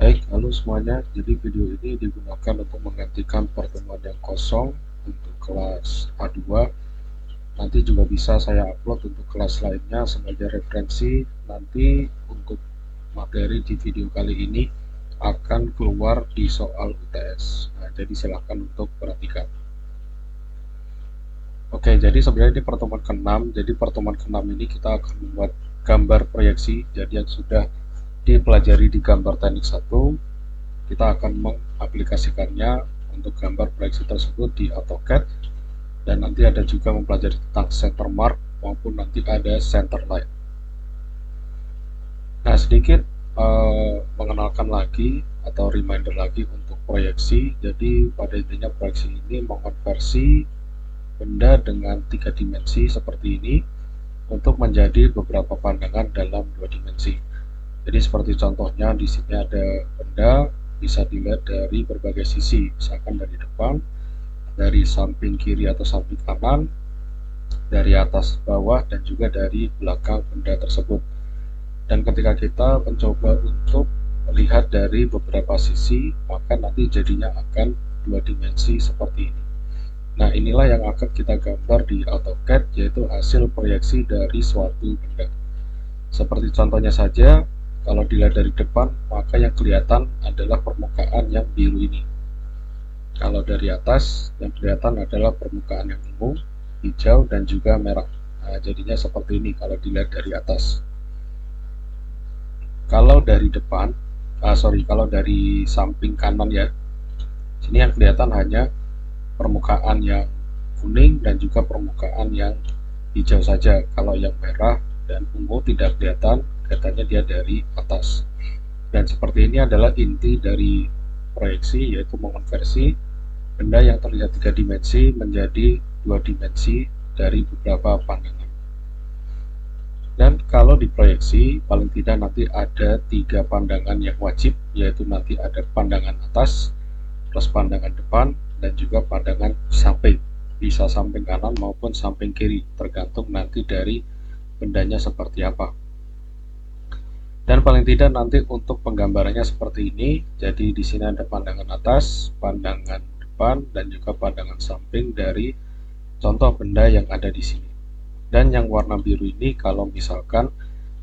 Baik, halo semuanya. Jadi video ini digunakan untuk menggantikan pertemuan yang kosong untuk kelas A2. Nanti juga bisa saya upload untuk kelas lainnya sebagai referensi. Nanti untuk materi di video kali ini akan keluar di soal UTS. Nah, jadi silahkan untuk perhatikan. Oke, jadi sebenarnya ini pertemuan ke-6. Jadi pertemuan ke-6 ini kita akan membuat gambar proyeksi. Jadi yang sudah dipelajari di gambar teknik 1, kita akan mengaplikasikannya untuk gambar proyeksi tersebut di AutoCAD, dan nanti ada juga mempelajari tentang center mark maupun nanti ada center line. Nah, sedikit mengenalkan lagi atau reminder lagi untuk proyeksi. Jadi pada intinya proyeksi ini mengonversi benda dengan 3 dimensi seperti ini untuk menjadi beberapa pandangan dalam 2 dimensi. Jadi seperti contohnya di sini ada benda bisa dilihat dari berbagai sisi, misalkan dari depan, dari samping kiri atau samping kanan, dari atas bawah, dan juga dari belakang benda tersebut. Dan ketika kita mencoba untuk melihat dari beberapa sisi, maka nanti jadinya akan 2 dimensi seperti ini. Nah, inilah yang akan kita gambar di AutoCAD, yaitu hasil proyeksi dari suatu benda. Seperti contohnya saja, kalau dilihat dari depan, maka yang kelihatan adalah permukaan yang biru ini. Kalau dari atas, yang kelihatan adalah permukaan yang ungu, hijau, dan juga merah. Nah, jadinya seperti ini kalau dilihat dari atas. Kalau dari depan, kalau dari samping kanan ya, sini yang kelihatan hanya permukaan yang kuning dan juga permukaan yang hijau saja. Kalau yang merah dan ungu tidak kelihatan, kelihatannya dia dari atas. Dan seperti ini adalah inti dari proyeksi, yaitu mengonversi benda yang terlihat 3 dimensi menjadi 2 dimensi dari beberapa pandangan. Dan kalau diproyeksi, paling tidak nanti ada 3 pandangan yang wajib, yaitu nanti ada pandangan atas, plus pandangan depan, dan juga pandangan samping. Bisa samping kanan maupun samping kiri, tergantung nanti dari bendanya seperti apa. Dan paling tidak nanti untuk penggambarannya seperti ini. Jadi di sini ada pandangan atas, pandangan depan, dan juga pandangan samping dari contoh benda yang ada di sini. Dan yang warna biru ini kalau misalkan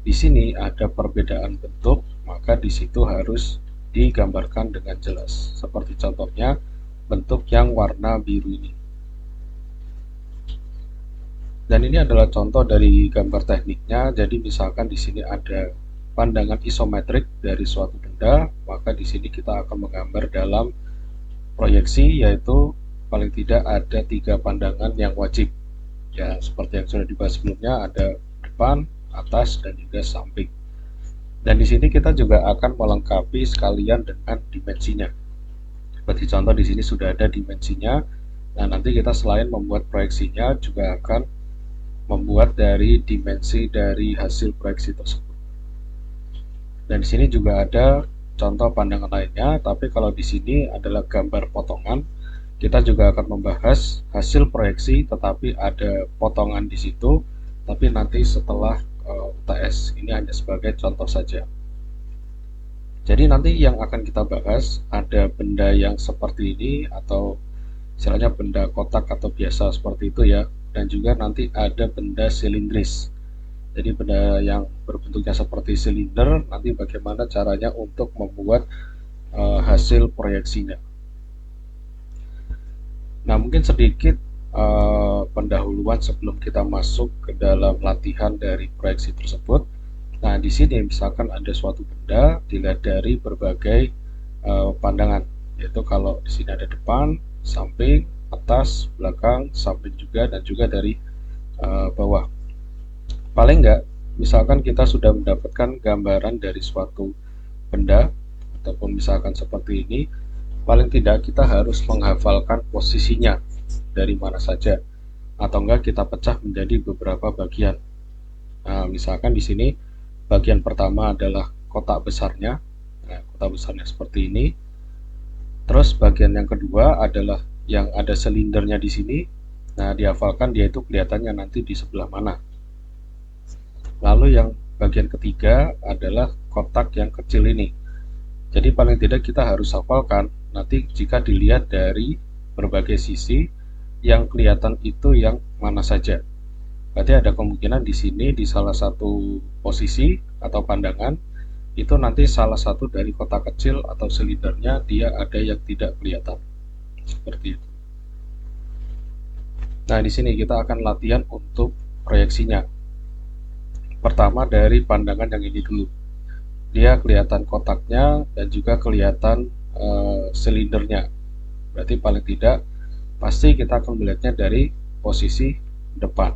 di sini ada perbedaan bentuk, maka di situ harus digambarkan dengan jelas. Seperti contohnya bentuk yang warna biru ini. Dan ini adalah contoh dari gambar tekniknya. Jadi misalkan di sini ada pandangan isometrik dari suatu benda, maka di sini kita akan menggambar dalam proyeksi, yaitu paling tidak ada 3 pandangan yang wajib. Ya, seperti yang sudah dibahas sebelumnya, ada depan, atas, dan juga samping. Dan di sini kita juga akan melengkapi sekalian dengan dimensinya. Seperti contoh di sini sudah ada dimensinya. Nah, nanti kita selain membuat proyeksinya juga akan membuat dari dimensi dari hasil proyeksi tersebut. Dan di sini juga ada contoh pandangan lainnya, tapi kalau di sini adalah gambar potongan, kita juga akan membahas hasil proyeksi, tetapi ada potongan di situ, tapi nanti setelah UTS. Ini hanya sebagai contoh saja. Jadi nanti yang akan kita bahas ada benda yang seperti ini, atau istilahnya benda kotak atau biasa seperti itu ya, dan juga nanti ada benda silindris. Jadi benda yang berbentuknya seperti silinder, nanti bagaimana caranya untuk membuat hasil proyeksinya. Nah, mungkin sedikit pendahuluan sebelum kita masuk ke dalam latihan dari proyeksi tersebut. Nah, di sini misalkan ada suatu benda dilihat dari berbagai pandangan, yaitu kalau di sini ada depan, samping, atas, belakang, samping juga, dan juga dari bawah. Paling enggak, misalkan kita sudah mendapatkan gambaran dari suatu benda, ataupun misalkan seperti ini, paling tidak kita harus menghafalkan posisinya dari mana saja, atau enggak kita pecah menjadi beberapa bagian. Nah, misalkan di sini bagian pertama adalah kotak besarnya. Nah, kotak besarnya seperti ini. Terus bagian yang kedua adalah yang ada silindernya di sini. Nah, dihafalkan dia itu kelihatannya nanti di sebelah mana. Lalu yang bagian ketiga adalah kotak yang kecil ini. Jadi paling tidak kita harus hafalkan nanti jika dilihat dari berbagai sisi yang kelihatan itu yang mana saja. Berarti ada kemungkinan di sini di salah satu posisi atau pandangan itu nanti salah satu dari kotak kecil atau silindernya dia ada yang tidak kelihatan. Seperti itu. Nah, di sini kita akan latihan untuk proyeksinya. Pertama dari pandangan yang ini dulu. Dia kelihatan kotaknya dan juga kelihatan silindernya. Berarti paling tidak pasti kita akan melihatnya dari posisi depan.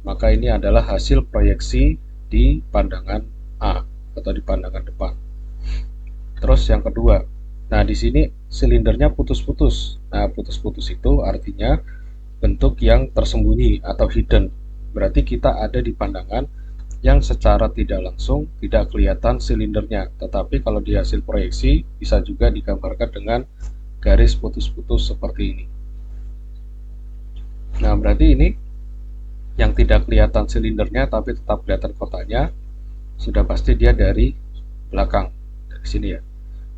Maka ini adalah hasil proyeksi di pandangan A atau di pandangan depan. Terus yang kedua, nah di sini silindernya putus-putus. Nah, putus-putus itu artinya bentuk yang tersembunyi atau hidden. Berarti kita ada di pandangan yang secara tidak langsung tidak kelihatan silindernya, tetapi kalau di hasil proyeksi bisa juga digambarkan dengan garis putus-putus seperti ini. Nah, berarti ini yang tidak kelihatan silindernya tapi tetap kelihatan kotaknya, sudah pasti dia dari belakang. Dari sini ya.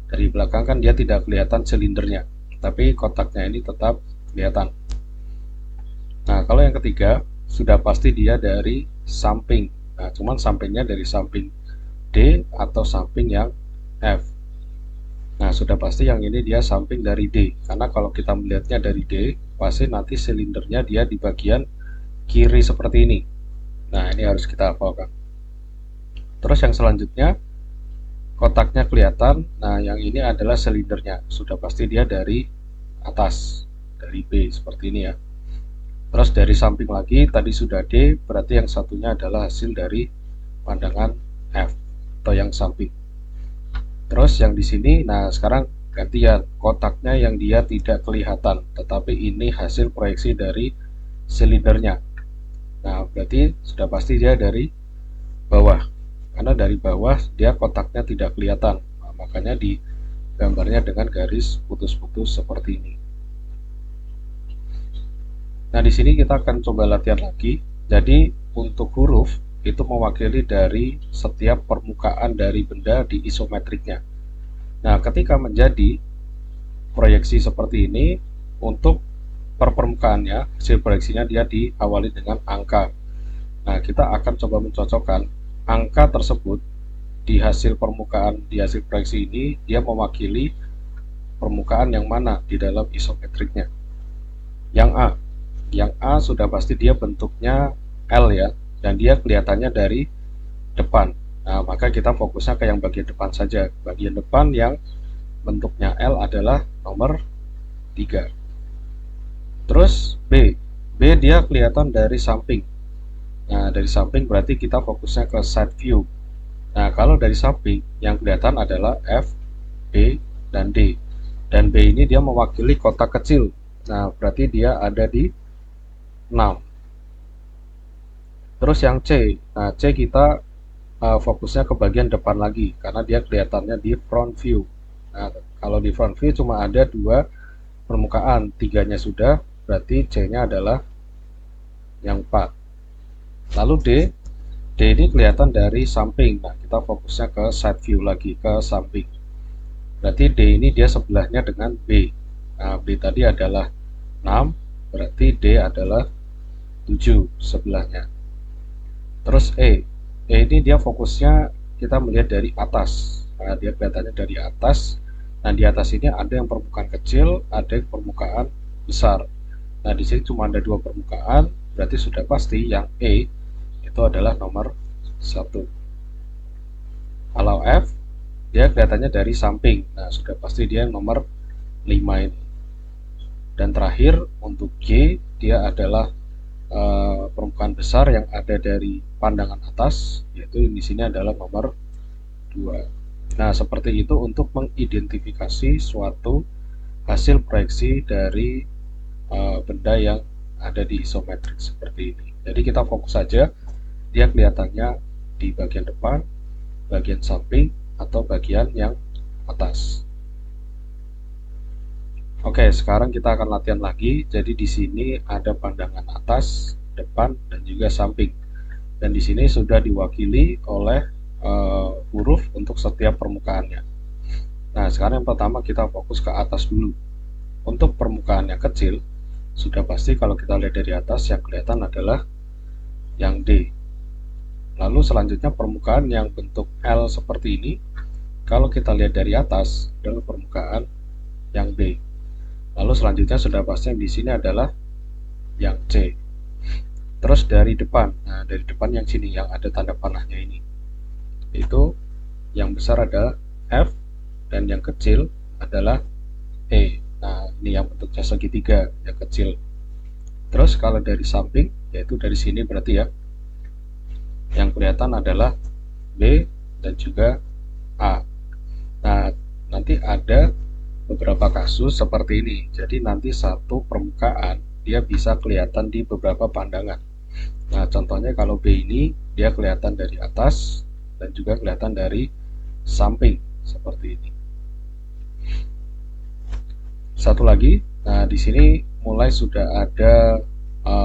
Dari belakang kan dia tidak kelihatan silindernya, tapi kotaknya ini tetap kelihatan. Nah, kalau yang ketiga, sudah pasti dia dari samping. Nah, cuman sampingnya dari samping D atau samping yang F. Nah, sudah pasti yang ini dia samping dari D. Karena kalau kita melihatnya dari D, pasti nanti silindernya dia di bagian kiri seperti ini. Nah, ini harus kita hafalkan. Terus yang selanjutnya, kotaknya kelihatan. Nah, yang ini adalah silindernya. Sudah pasti dia dari atas, dari B seperti ini ya. Terus dari samping lagi, tadi sudah D, berarti yang satunya adalah hasil dari pandangan F atau yang samping. Terus yang di sini, nah sekarang gantian kotaknya yang dia tidak kelihatan, tetapi ini hasil proyeksi dari silindernya. Nah, berarti sudah pasti dia dari bawah, karena dari bawah dia kotaknya tidak kelihatan. Nah, makanya digambarnya dengan garis putus-putus seperti ini. Nah, di sini kita akan coba latihan lagi. Jadi, untuk huruf itu mewakili dari setiap permukaan dari benda di isometriknya. Nah, ketika menjadi proyeksi seperti ini, untuk per permukaannya, hasil proyeksinya dia diawali dengan angka. Nah, kita akan coba mencocokkan angka tersebut di hasil permukaan, di hasil proyeksi ini, dia mewakili permukaan yang mana di dalam isometriknya. Yang A. Yang A sudah pasti dia bentuknya L ya, dan dia kelihatannya dari depan. Nah, maka kita fokusnya ke yang bagian depan saja. Bagian depan yang bentuknya L adalah nomor 3. Terus B. B dia kelihatan dari samping. Nah, dari samping berarti kita fokusnya ke side view. Nah, kalau dari samping yang kelihatan adalah F, B, dan D. Dan B ini dia mewakili kotak kecil. Nah, berarti dia ada di 6. Terus yang C. Nah, C kita fokusnya ke bagian depan lagi karena dia kelihatannya di front view. Nah, kalau di front view cuma ada 2 permukaan, 3-nya sudah, berarti C-nya adalah yang 4. Lalu D. D ini kelihatan dari samping. Nah, kita fokusnya ke side view lagi, ke samping. Berarti D ini dia sebelahnya dengan B. Nah, B tadi adalah 6, berarti D adalah 7 sebelahnya. Terus E. E ini dia fokusnya kita melihat dari atas. Nah, dia kelihatannya dari atas. Nah, di atas ini ada yang permukaan kecil, ada yang permukaan besar. Nah, di sini cuma ada 2 permukaan, berarti sudah pasti yang E itu adalah nomor 1. Kalau F, dia kelihatannya dari samping. Nah, sudah pasti dia nomor 5 ini. Dan terakhir untuk G, dia adalah permukaan besar yang ada dari pandangan atas, yaitu di sini adalah nomor 2. Nah, seperti itu untuk mengidentifikasi suatu hasil proyeksi dari benda yang ada di isometrik seperti ini. Jadi kita fokus saja dia kelihatannya di bagian depan, bagian samping, atau bagian yang atas. Oke, sekarang kita akan latihan lagi. Jadi di sini ada pandangan atas, depan, dan juga samping. Dan di sini sudah diwakili oleh huruf untuk setiap permukaannya. sekarang yang pertama kita fokus ke atas dulu. Untuk permukaan yang kecil, sudah pasti kalau kita lihat dari atas yang kelihatan adalah yang D. Lalu selanjutnya permukaan yang bentuk L seperti ini, kalau kita lihat dari atas adalah permukaan yang B. Lalu selanjutnya sudah pasti yang di sini adalah yang C. Terus dari depan, nah dari depan yang sini yang ada tanda panahnya ini, itu yang besar adalah F dan yang kecil adalah E. Nah ini yang bentuknya segitiga, yang kecil. Terus kalau dari samping, yaitu dari sini berarti ya, yang kelihatan adalah B dan juga A. Nah nanti ada beberapa kasus seperti ini. Jadi nanti satu permukaan dia bisa kelihatan di beberapa pandangan. Nah contohnya kalau B ini dia kelihatan dari atas dan juga kelihatan dari samping seperti ini. Satu lagi, nah di sini mulai sudah ada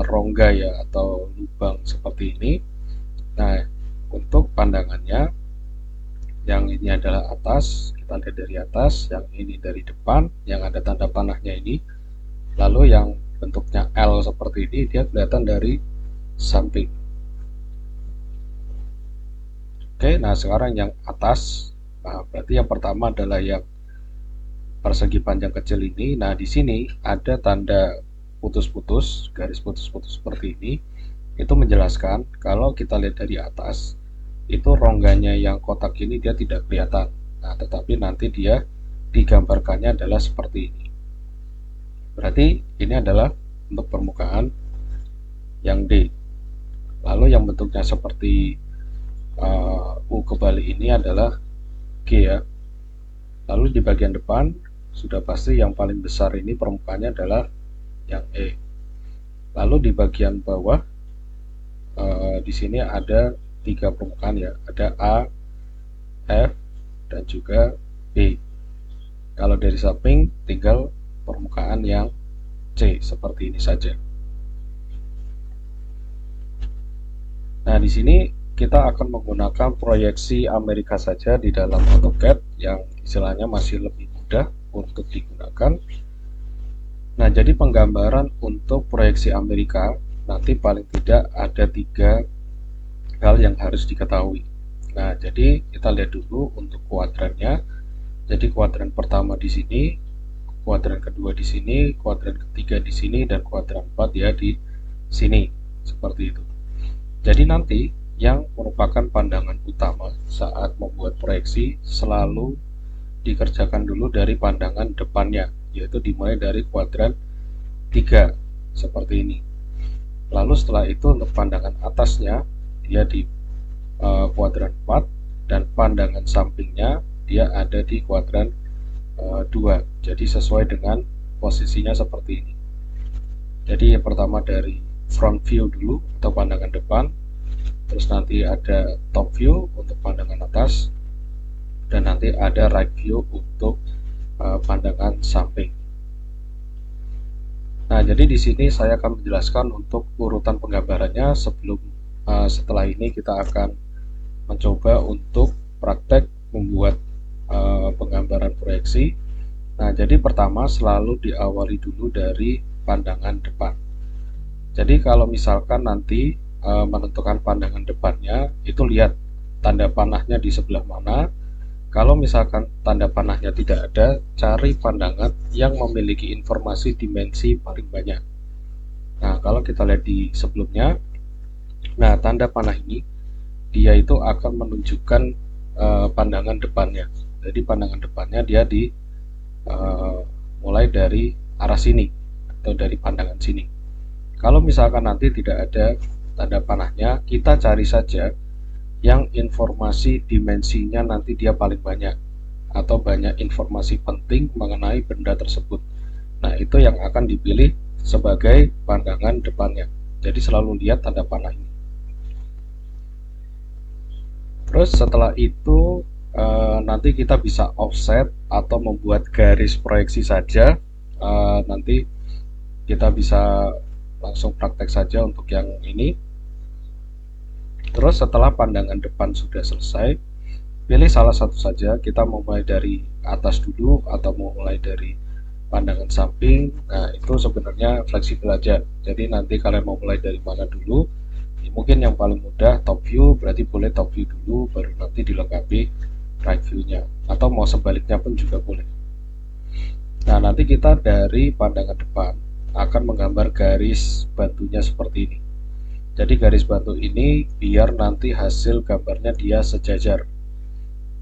rongga ya atau lubang seperti ini. Nah untuk pandangannya, yang ini adalah atas, kita lihat dari atas, yang ini dari depan, yang ada tanda panahnya ini. Lalu yang bentuknya L seperti ini dia kelihatan dari samping. Oke, nah sekarang yang atas, nah berarti yang pertama adalah yang persegi panjang kecil ini. Nah di sini ada tanda putus-putus, garis putus-putus seperti ini. Itu menjelaskan kalau kita lihat dari atas, itu rongganya yang kotak ini dia tidak kelihatan. Nah tetapi nanti dia digambarkannya adalah seperti ini. Berarti ini adalah untuk permukaan yang D. Lalu yang bentuknya seperti U kebalik ini adalah G ya. Lalu di bagian depan sudah pasti yang paling besar ini permukaannya adalah yang E. Lalu di bagian bawah di sini ada 3 permukaan ya, ada A, F, dan juga B. Kalau dari samping tinggal permukaan yang C seperti ini saja. Nah di sini kita akan menggunakan proyeksi Amerika saja di dalam AutoCAD yang istilahnya masih lebih mudah untuk digunakan. Nah jadi penggambaran untuk proyeksi Amerika nanti paling tidak ada 3 hal yang harus diketahui. Nah jadi kita lihat dulu untuk kuadrannya. Jadi kuadran pertama di sini, kuadran kedua di sini, kuadran ketiga di sini, dan kuadran 4 ya di sini seperti itu. Jadi nanti yang merupakan pandangan utama saat membuat proyeksi selalu dikerjakan dulu dari pandangan depannya, yaitu dimulai dari kuadran 3 seperti ini. Lalu setelah itu untuk pandangan atasnya dia di kuadran 4 dan pandangan sampingnya dia ada di kuadran 2. Jadi sesuai dengan posisinya seperti ini. Jadi yang pertama dari front view dulu atau pandangan depan, terus nanti ada top view untuk pandangan atas, dan nanti ada right view untuk pandangan samping. Nah, jadi di sini saya akan menjelaskan untuk urutan penggambarannya. Setelah ini kita akan mencoba untuk praktek membuat penggambaran proyeksi. Nah, jadi pertama selalu diawali dulu dari pandangan depan. Jadi kalau misalkan nanti menentukan pandangan depannya, itu lihat tanda panahnya di sebelah mana. Kalau misalkan tanda panahnya tidak ada, cari pandangan yang memiliki informasi dimensi paling banyak. Nah kalau kita lihat di sebelumnya, nah tanda panah ini dia itu akan menunjukkan pandangan depannya. Jadi pandangan depannya dia di mulai dari arah sini atau dari pandangan sini. Kalau misalkan nanti tidak ada tanda panahnya, kita cari saja yang informasi dimensinya nanti dia paling banyak atau banyak informasi penting mengenai benda tersebut. Nah itu yang akan dipilih sebagai pandangan depannya. Jadi selalu lihat tanda panah ini. Terus setelah itu nanti kita bisa offset atau membuat garis proyeksi saja. Nanti kita bisa langsung praktek saja untuk yang ini. Terus setelah pandangan depan sudah selesai, pilih salah satu saja. Kita mulai dari ke atas dulu atau mau mulai dari pandangan samping. Nah, itu sebenarnya fleksibel aja. Jadi nanti kalian mau mulai dari mana dulu, mungkin yang paling mudah top view, berarti boleh top view dulu, baru nanti dilengkapi right view-nya. Atau mau sebaliknya pun juga boleh. Nah, nanti kita dari pandangan depan akan menggambar garis bantunya seperti ini. Jadi garis bantu ini biar nanti hasil gambarnya dia sejajar.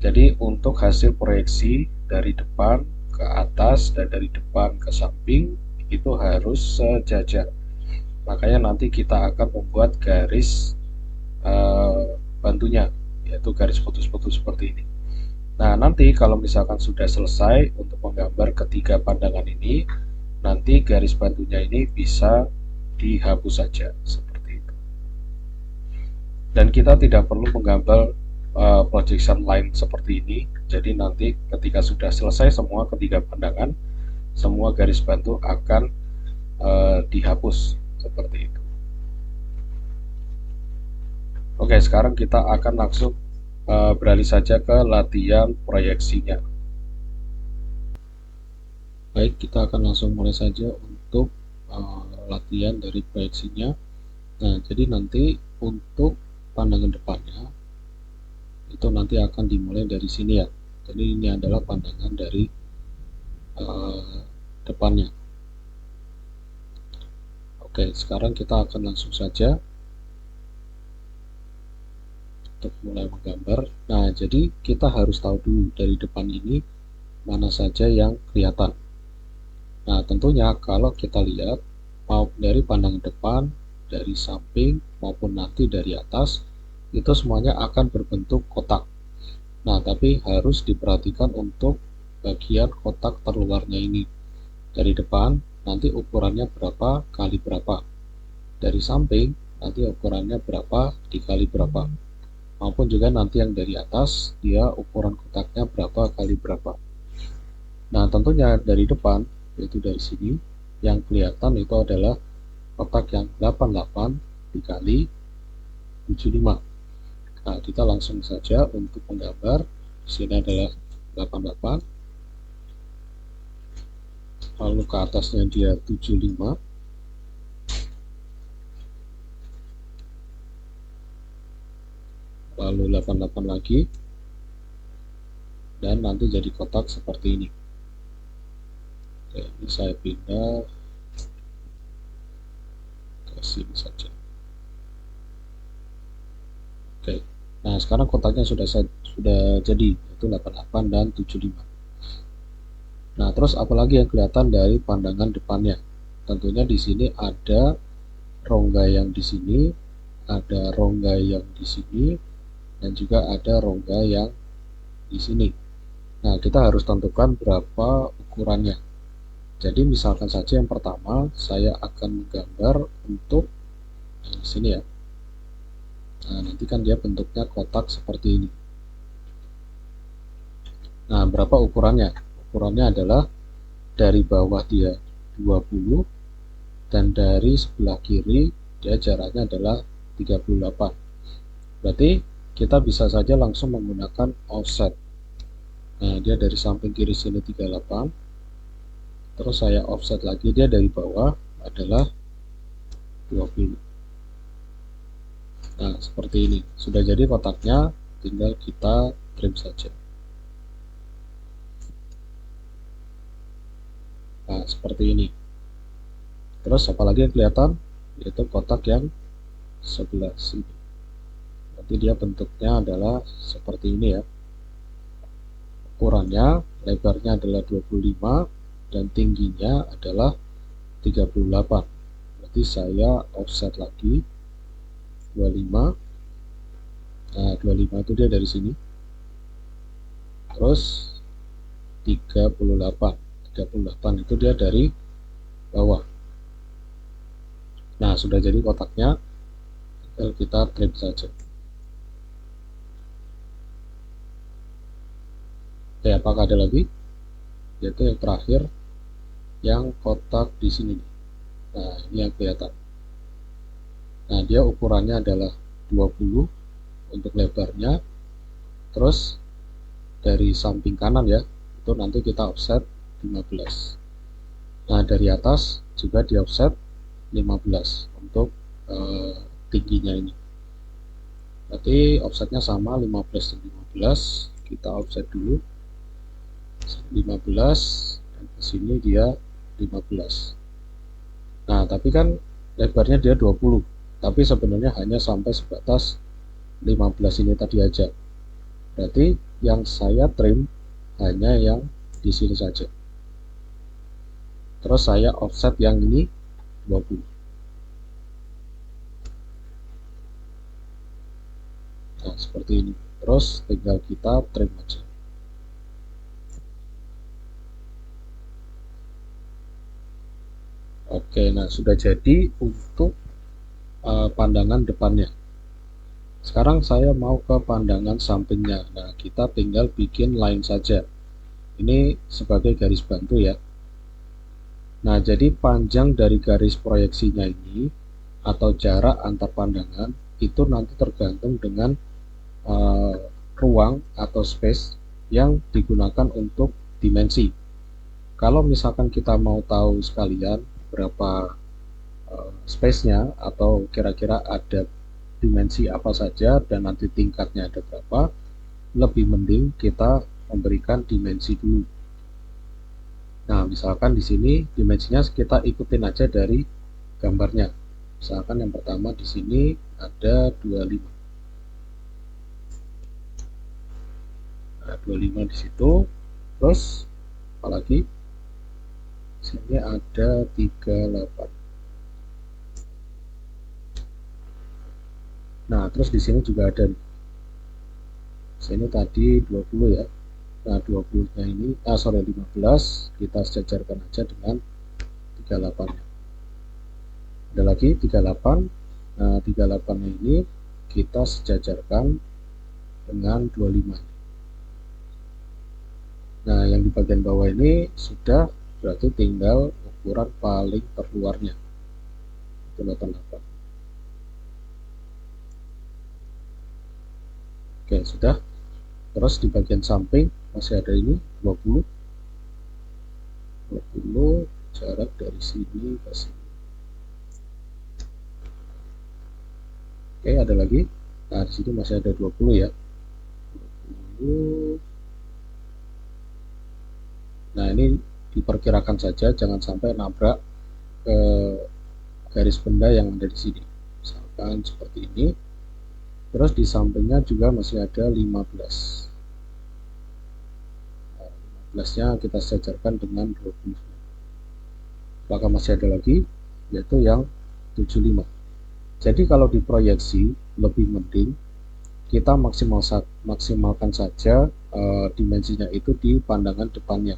Jadi untuk hasil proyeksi dari depan ke atas dan dari depan ke samping itu harus sejajar. Makanya nanti kita akan membuat garis bantunya, yaitu garis putus-putus seperti ini. Nah, nanti kalau misalkan sudah selesai untuk menggambar ketiga pandangan ini, nanti garis bantunya ini bisa dihapus saja seperti itu. Dan kita tidak perlu menggambar projection line seperti ini. Jadi nanti ketika sudah selesai semua ketiga pandangan, semua garis bantu akan dihapus seperti itu. Oke, sekarang kita akan langsung beralih saja ke latihan proyeksinya. Baik, kita akan langsung mulai saja untuk latihan dari proyeksinya. Nah, jadi nanti untuk pandangan depannya itu nanti akan dimulai dari sini ya. Jadi ini adalah pandangan dari depannya. Oke, sekarang kita akan langsung saja untuk mulai menggambar. Nah, jadi kita harus tahu dulu dari depan ini mana saja yang kelihatan. Nah, tentunya kalau kita lihat mau dari pandangan depan, dari samping maupun nanti dari atas, itu semuanya akan berbentuk kotak. Nah, tapi harus diperhatikan untuk bagian kotak terluarnya ini. Dari depan nanti ukurannya berapa kali berapa. Dari samping nanti ukurannya berapa dikali berapa. Maupun juga nanti yang dari atas dia ukuran kotaknya berapa kali berapa. Nah, tentunya dari depan, yaitu dari sini, yang kelihatan itu adalah kotak yang 88 dikali 75. Nah, kita langsung saja untuk menggambar. Di sini adalah 88, lalu ke atasnya dia 75, lalu 88 lagi, dan nanti jadi kotak seperti ini. Oke, ini saya pindah ke sini saja. Oke, nah sekarang kotaknya sudah jadi, yaitu 88 dan 75. Nah, terus apalagi yang kelihatan dari pandangan depannya? Tentunya di sini ada rongga yang di sini, ada rongga yang di sini, dan juga ada rongga yang di sini. Nah, kita harus tentukan berapa ukurannya. Jadi misalkan saja yang pertama saya akan menggambar untuk yang di sini ya. Nah, nanti kan dia bentuknya kotak seperti ini. Nah, berapa ukurannya? Ukurannya adalah dari bawah dia 20 dan dari sebelah kiri dia jaraknya adalah 38. Berarti kita bisa saja langsung menggunakan offset. Nah, dia dari samping kiri sini 38. Terus saya offset lagi, dia dari bawah adalah 20. Nah, seperti ini. Sudah jadi kotaknya, tinggal kita trim saja. Nah, seperti ini. Terus apalagi yang kelihatan? Yaitu kotak yang sebelah sini. Nanti dia bentuknya adalah seperti ini ya. Ukurannya, lebarnya adalah 25 dan tingginya adalah 38. Berarti saya offset lagi 25. Nah, 25 itu dia dari sini. Terus 38. 38 itu dia dari bawah. Nah, sudah jadi kotaknya, tinggal kita trim saja. Oke, apakah ada lagi? Yaitu yang terakhir, yang kotak di sini. Nah, ini yang kelihatan. Nah, dia ukurannya adalah 20 untuk lebarnya. Terus dari samping kanan ya, itu nanti kita offset 15. Nah, dari atas juga di offset 15 untuk tingginya ini. Berarti offsetnya sama 15 dan 15. Kita offset dulu 15 dan ke sini dia 15. Nah, tapi kan lebarnya dia 20. Tapi sebenarnya hanya sampai sebatas 15 ini tadi aja. Berarti yang saya trim hanya yang di sini saja. Terus saya offset yang ini 20. Nah, seperti ini. Terus tinggal kita trim aja. Oke, nah sudah jadi untuk pandangan depannya. Sekarang saya mau ke pandangan sampingnya. Nah, kita tinggal bikin line saja. Ini sebagai garis bantu ya. Nah, jadi panjang dari garis proyeksinya ini atau jarak antar pandangan itu nanti tergantung dengan ruang atau space yang digunakan untuk dimensi. Kalau misalkan kita mau tahu sekalian berapa space-nya atau kira-kira ada dimensi apa saja dan nanti tingkatnya ada berapa, lebih mending kita memberikan dimensi dulu. Nah, misalkan di sini dimensinya kita ikutin aja dari gambarnya. Misalkan yang pertama di sini ada 25. Nah, 25 di situ. Terus apalagi? Sini ada 38. Nah, terus di sini juga ada. Sini tadi 20 ya. Nah, 20-nya ini 15 kita sejajarkan aja dengan 38-nya. Ada lagi 38. Nah, 38-nya ini kita sejajarkan dengan 25. Nah, yang di bagian bawah ini sudah, berarti tinggal ukuran paling terluarnya. Itu 88. Oke, sudah. Terus di bagian samping masih ada ini 20 jarak dari sini ke sini. Oke, ada lagi. Nah, di sini masih ada 20 ya. 20. Nah, ini diperkirakan saja, jangan sampai nabrak ke garis benda yang ada di sini. Misalkan seperti ini. Terus di sampingnya juga masih ada 15. Nah, 15-nya kita sejajarkan dengan 20. Apakah masih ada lagi? Yaitu yang 75. Jadi kalau diproyeksi lebih mending kita maksimalkan saja dimensinya itu di pandangan depannya.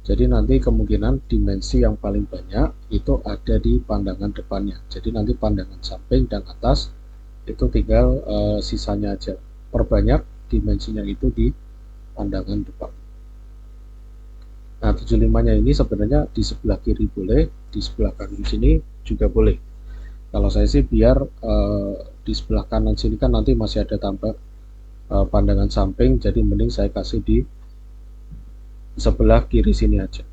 Jadi nanti kemungkinan dimensi yang paling banyak itu ada di pandangan depannya. Jadi nanti pandangan samping dan atas itu tinggal sisanya aja. Perbanyak dimensinya itu di pandangan depan. Nah, 75-nya ini sebenarnya di sebelah kiri boleh, di sebelah kanan sini juga boleh. Kalau saya sih biar di sebelah kanan sini kan nanti masih ada tambah pandangan samping, jadi mending saya kasih di sebelah kiri sini aja.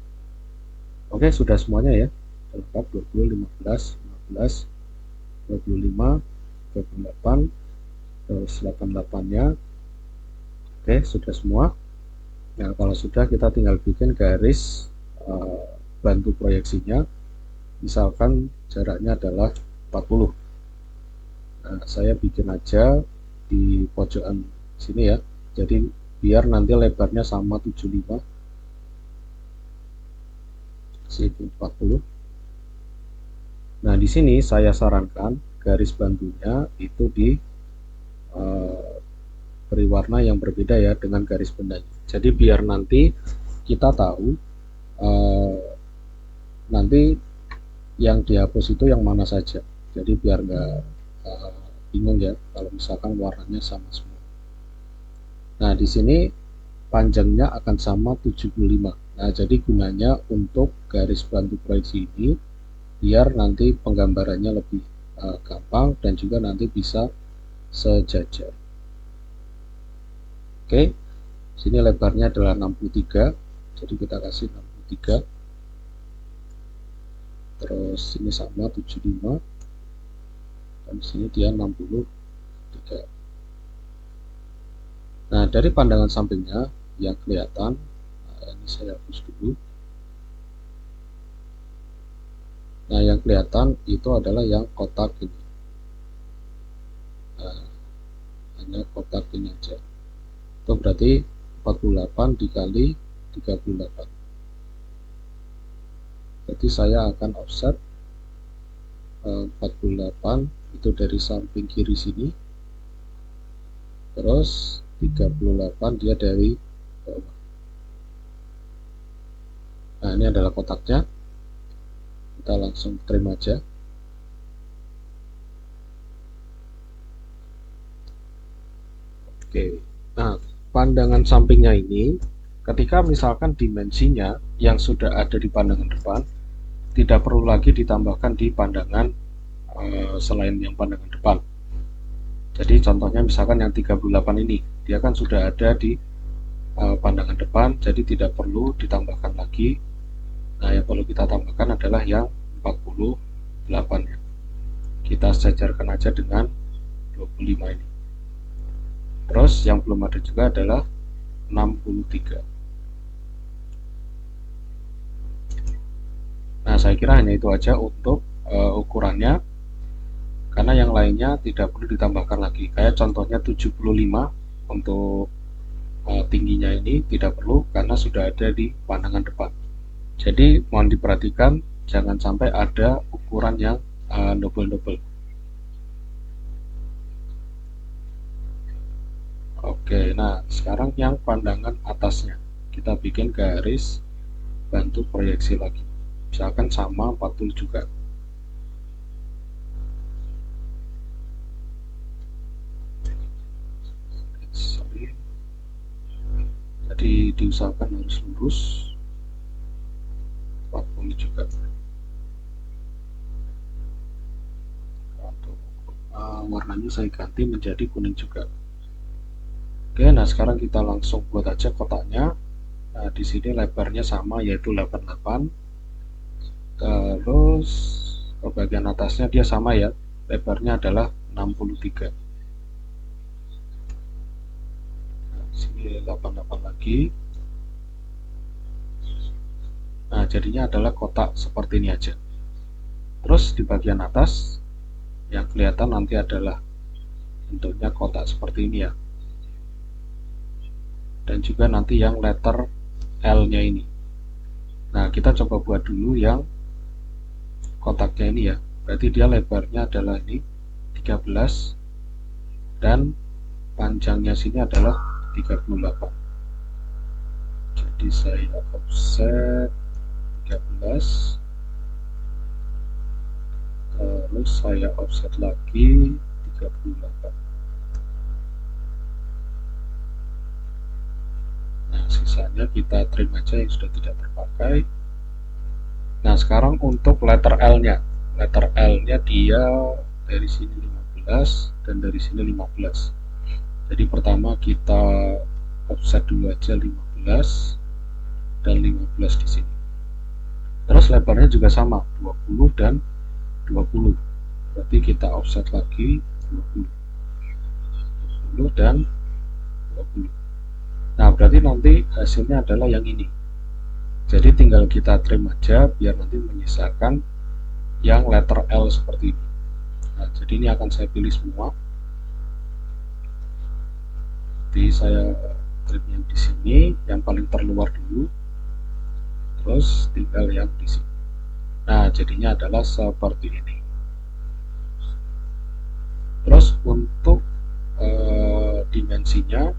Oke, sudah semuanya ya. Lengkap 20, 15, 15, 25, 28, terus 88-nya. Oke, sudah semua. Nah, kalau sudah kita tinggal bikin garis bantu proyeksinya. Misalkan jaraknya adalah 40. Nah, saya bikin aja di pojokan sini ya. Jadi biar nanti lebarnya sama 75. Sini 40. Nah, di sini saya sarankan garis bantunya itu di beri warna yang berbeda ya dengan garis bendanya. Jadi biar nanti kita tahu nanti yang dihapus itu yang mana saja. Jadi biar nggak bingung ya kalau misalkan warnanya sama semua. Nah, di sini panjangnya akan sama 75. Nah, jadi gunanya untuk garis bantu proyeksi ini biar nanti penggambarannya lebih gampang dan juga nanti bisa sejajar. Oke, Sini lebarnya adalah 63, jadi kita kasih 63. Terus ini sama 75, dan sini dia 63. Nah, dari pandangan sampingnya yang kelihatan, ini saya hapus dulu. Nah, yang kelihatan itu adalah yang kotak ini. Nah, hanya kotak ini aja. Itu berarti 48 dikali 38. Jadi saya akan offset 48 itu dari samping kiri sini, terus 38 dia dari bawah. Nah, ini adalah kotaknya, kita langsung trim aja. Oke, nah pandangan sampingnya ini, ketika misalkan dimensinya yang sudah ada di pandangan depan tidak perlu lagi ditambahkan di pandangan selain yang pandangan depan. Jadi contohnya misalkan yang 38 ini, dia kan sudah ada di pandangan depan, jadi tidak perlu ditambahkan lagi. Nah, yang perlu kita tambahkan adalah yang 48 ya. Kita sejajarkan aja dengan 25 ini. Terus yang belum ada juga adalah 63. Nah, saya kira hanya itu aja untuk ukurannya, karena yang lainnya tidak perlu ditambahkan lagi. Kayak contohnya 75 untuk tingginya ini tidak perlu karena sudah ada di pandangan depan. Jadi mohon diperhatikan jangan sampai ada ukuran yang double-double. Oke, nah sekarang yang pandangan atasnya kita bikin garis bantu proyeksi lagi. Misalkan sama 40 juga. Sorry. Jadi diusahakan harus lurus. 40 juga. Warnanya saya ganti menjadi kuning juga. Oke, nah sekarang kita langsung buat aja kotaknya. Nah, di sini lebarnya sama yaitu 88. Terus ke bagian atasnya dia sama ya, lebarnya adalah 63. Nah, sini 88 lagi. Nah, jadinya adalah kotak seperti ini aja. Terus di bagian atas yang kelihatan nanti adalah bentuknya kotak seperti ini ya. Dan juga nanti yang letter L-nya ini. Nah, kita coba buat dulu yang kotaknya ini ya. Berarti dia lebarnya adalah ini 13 dan panjangnya sini adalah 38. Jadi saya offset 13, terus saya offset lagi 38. Nah, sisanya kita trim aja yang sudah tidak terpakai. Nah, sekarang untuk letter L-nya. Letter L-nya dia dari sini 15 dan dari sini 15. Jadi pertama kita offset dulu aja 15 dan 15 di sini. Terus lebarnya juga sama, 20 dan 20. Berarti kita offset lagi 20. 20 dan 20. Nah, berarti nanti hasilnya adalah yang ini. Jadi tinggal kita trim aja biar nanti menyisakan yang letter L seperti ini. Nah, jadi ini akan saya pilih semua. Jadi saya trim yang di sini, yang paling terluar dulu. Terus tinggal yang di sini. Nah, jadinya adalah seperti ini. Terus untuk dimensinya,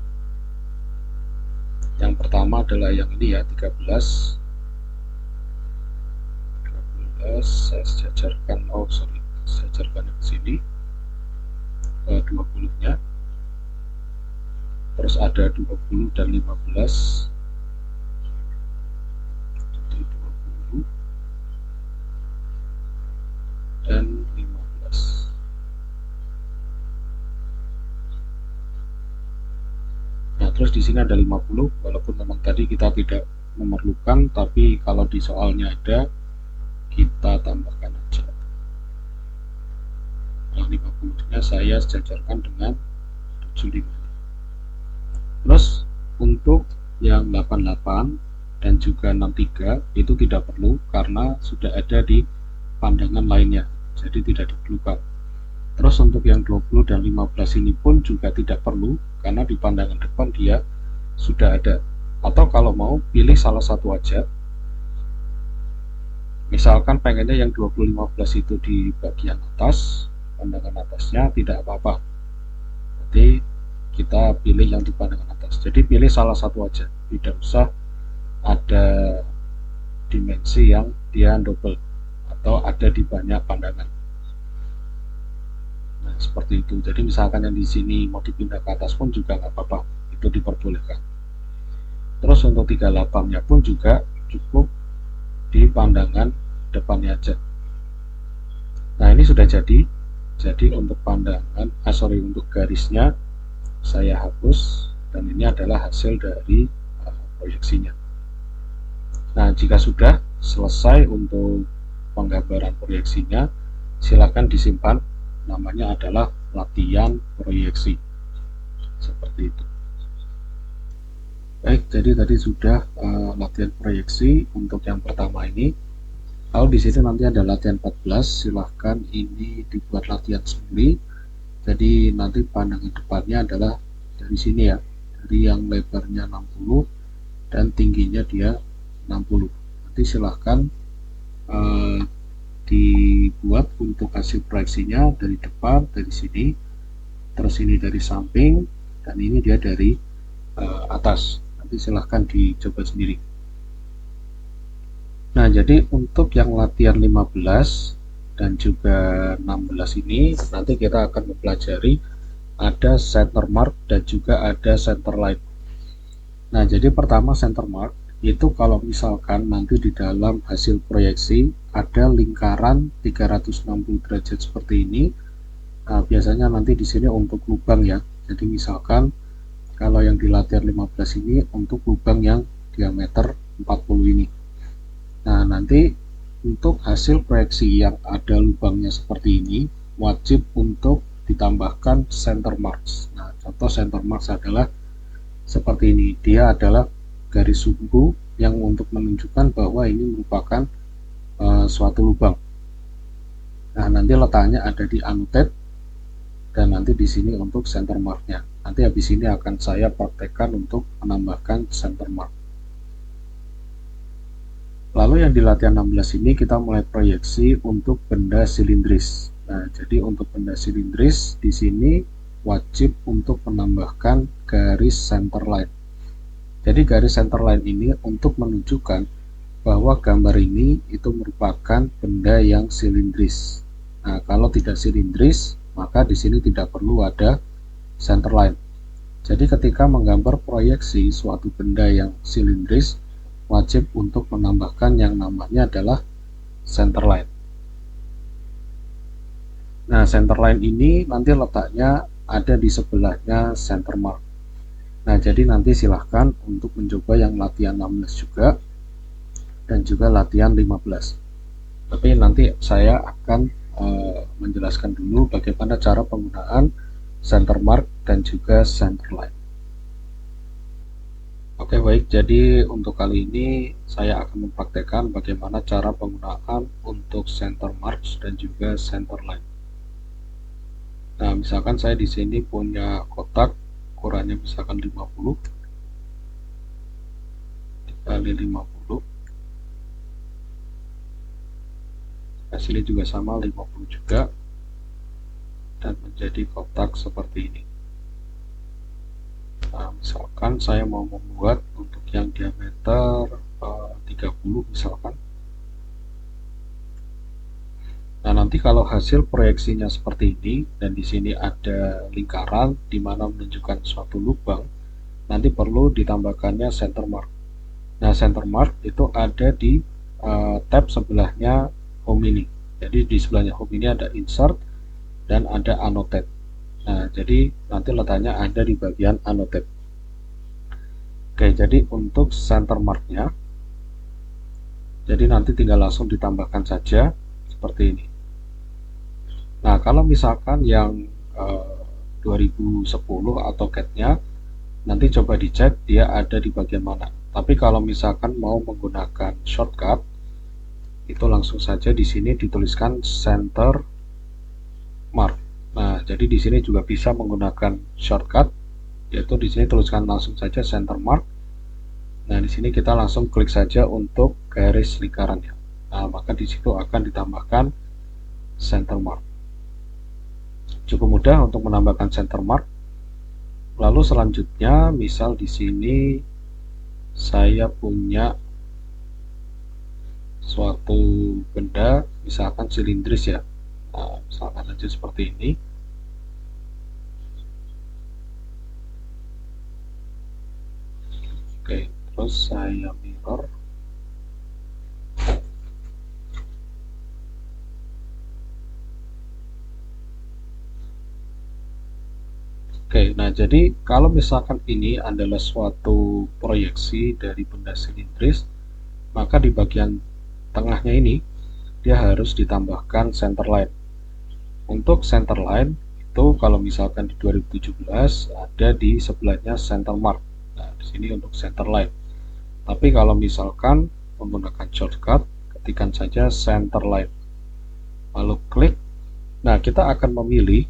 yang pertama adalah yang ini ya, 13. Saya sejajarkan, sejajarkannya ke sini, 20-nya. Terus ada 20 dan 15. Jadi 20 dan 15. terus di sini ada 50, walaupun memang tadi kita tidak memerlukan, tapi kalau di soalnya ada, kita tambahkan aja. Nah, 50-nya saya sejajarkan dengan 75. Terus untuk yang 88 dan juga 63 itu tidak perlu karena sudah ada di pandangan lainnya, jadi tidak diperlukan. Terus untuk yang 20 dan 15 ini pun juga tidak perlu karena di pandangan depan dia sudah ada. Atau kalau mau pilih salah satu aja. Misalkan pengennya yang 20-15 itu di bagian atas, pandangan atasnya tidak apa-apa. Jadi kita pilih yang di pandangan atas. Jadi pilih salah satu aja, tidak usah ada dimensi yang dia double atau ada di banyak pandangan. Nah, seperti itu. Jadi misalkan yang di sini mau dipindah ke atas pun juga nggak apa-apa, itu diperbolehkan. Terus untuk 38-nya pun juga cukup di pandangan depannya aja. Nah, ini sudah jadi. Jadi untuk pandangan, untuk garisnya saya hapus dan ini adalah hasil dari proyeksinya. Nah, jika sudah selesai untuk penggambaran proyeksinya, silakan disimpan. Namanya adalah latihan proyeksi. Seperti itu. Baik, jadi tadi sudah latihan proyeksi untuk yang pertama ini. Kalau di sini nanti ada latihan 14, silahkan ini dibuat latihan sendiri. Jadi nanti pandangan depannya adalah dari sini ya, dari yang lebarnya 60 dan tingginya dia 60. Nanti silahkan dibuat untuk hasil proyeksinya dari depan, dari sini, terus ini dari samping, dan ini dia dari atas. Nanti silahkan dicoba sendiri. Nah, jadi untuk yang latihan 15 dan juga 16 ini nanti kita akan mempelajari ada center mark dan juga ada center line. Nah, jadi pertama center mark itu kalau misalkan nanti di dalam hasil proyeksi ada lingkaran 360 derajat seperti ini. Nah, biasanya nanti di sini untuk lubang ya. Jadi misalkan kalau yang di latihan 15 ini untuk lubang yang diameter 40 ini. Nah, nanti untuk hasil proyeksi yang ada lubangnya seperti ini wajib untuk ditambahkan center marks. Nah, contoh center marks adalah seperti ini. Dia adalah garis sumbu yang untuk menunjukkan bahwa ini merupakan suatu lubang. Nah, nanti letaknya ada di annotate dan nanti di sini untuk center marknya. Nanti habis ini akan saya praktekkan untuk menambahkan center mark. Lalu yang di latihan 16 ini kita mulai proyeksi untuk benda silindris. Nah, jadi untuk benda silindris di sini wajib untuk menambahkan garis center line. Jadi garis center line ini untuk menunjukkan bahwa gambar ini itu merupakan benda yang silindris. Nah, kalau tidak silindris, maka di sini tidak perlu ada center line. Jadi ketika menggambar proyeksi suatu benda yang silindris, wajib untuk menambahkan yang namanya adalah center line. Nah, center line ini nanti letaknya ada di sebelahnya center mark. Nah, jadi nanti silahkan untuk mencoba yang latihan 16 juga dan juga latihan 15. Tapi nanti saya akan menjelaskan dulu bagaimana cara penggunaan center mark dan juga center line. Oke, baik, jadi untuk kali ini saya akan mempraktekkan bagaimana cara penggunaan untuk center marks dan juga center line. Nah, misalkan saya di sini punya kotak ukurannya misalkan 50 dikali 50, hasilnya juga sama 50 juga, dan menjadi kotak seperti ini. Nah, misalkan saya mau membuat untuk yang diameter 30 misalkan. Nah, nanti kalau hasil proyeksinya seperti ini dan di sini ada lingkaran di mana menunjukkan suatu lubang, nanti perlu ditambahkannya center mark. Nah, center mark itu ada di tab sebelahnya home ini. Jadi di sebelahnya home ini ada insert dan ada annotate. Nah, jadi nanti letaknya ada di bagian annotate. Oke, jadi untuk center marknya, jadi nanti tinggal langsung ditambahkan saja seperti ini. Nah, kalau misalkan yang 2010 AutoCAD-nya, nanti coba dicek dia ada di bagian mana. Tapi kalau misalkan mau menggunakan shortcut, itu langsung saja di sini dituliskan center mark. Nah, jadi di sini juga bisa menggunakan shortcut, yaitu di sini tuliskan langsung saja center mark. Nah, di sini kita langsung klik saja untuk garis lingkarannya. Nah, maka di situ akan ditambahkan center mark. Cukup mudah untuk menambahkan center mark. Lalu selanjutnya, misal di sini saya punya suatu benda, misalkan silindris ya. Nah, misalkan saja seperti ini. Oke, terus saya mirror. Oke, nah jadi kalau misalkan ini adalah suatu proyeksi dari benda silindris, maka di bagian tengahnya ini dia harus ditambahkan center line. Untuk center line itu kalau misalkan di 2017 ada di sebelahnya center mark. Nah, di sini untuk center line. Tapi kalau misalkan menggunakan shortcut, ketikkan saja center line. Lalu klik. Nah, kita akan memilih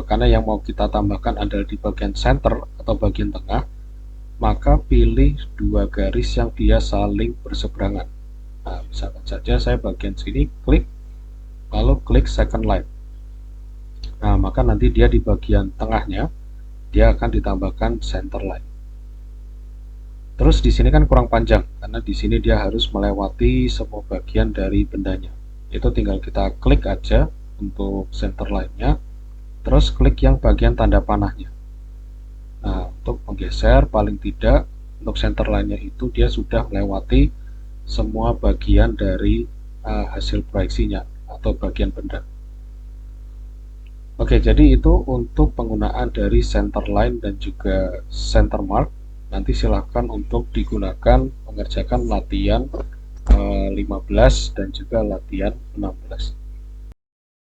karena yang mau kita tambahkan adalah di bagian center atau bagian tengah, maka pilih dua garis yang dia saling berseberangan. Nah, misalkan saja saya bagian sini klik, lalu klik second line. Nah, maka nanti dia di bagian tengahnya dia akan ditambahkan center line. Terus di sini kan kurang panjang karena di sini dia harus melewati semua bagian dari bendanya. Itu tinggal kita klik aja untuk center line-nya, terus klik yang bagian tanda panahnya. Nah, untuk menggeser paling tidak untuk center line-nya itu dia sudah melewati semua bagian dari hasil proyeksinya atau bagian benda. Oke, jadi itu untuk penggunaan dari center line dan juga center mark. Nanti silahkan untuk digunakan mengerjakan latihan 15 dan juga latihan 16.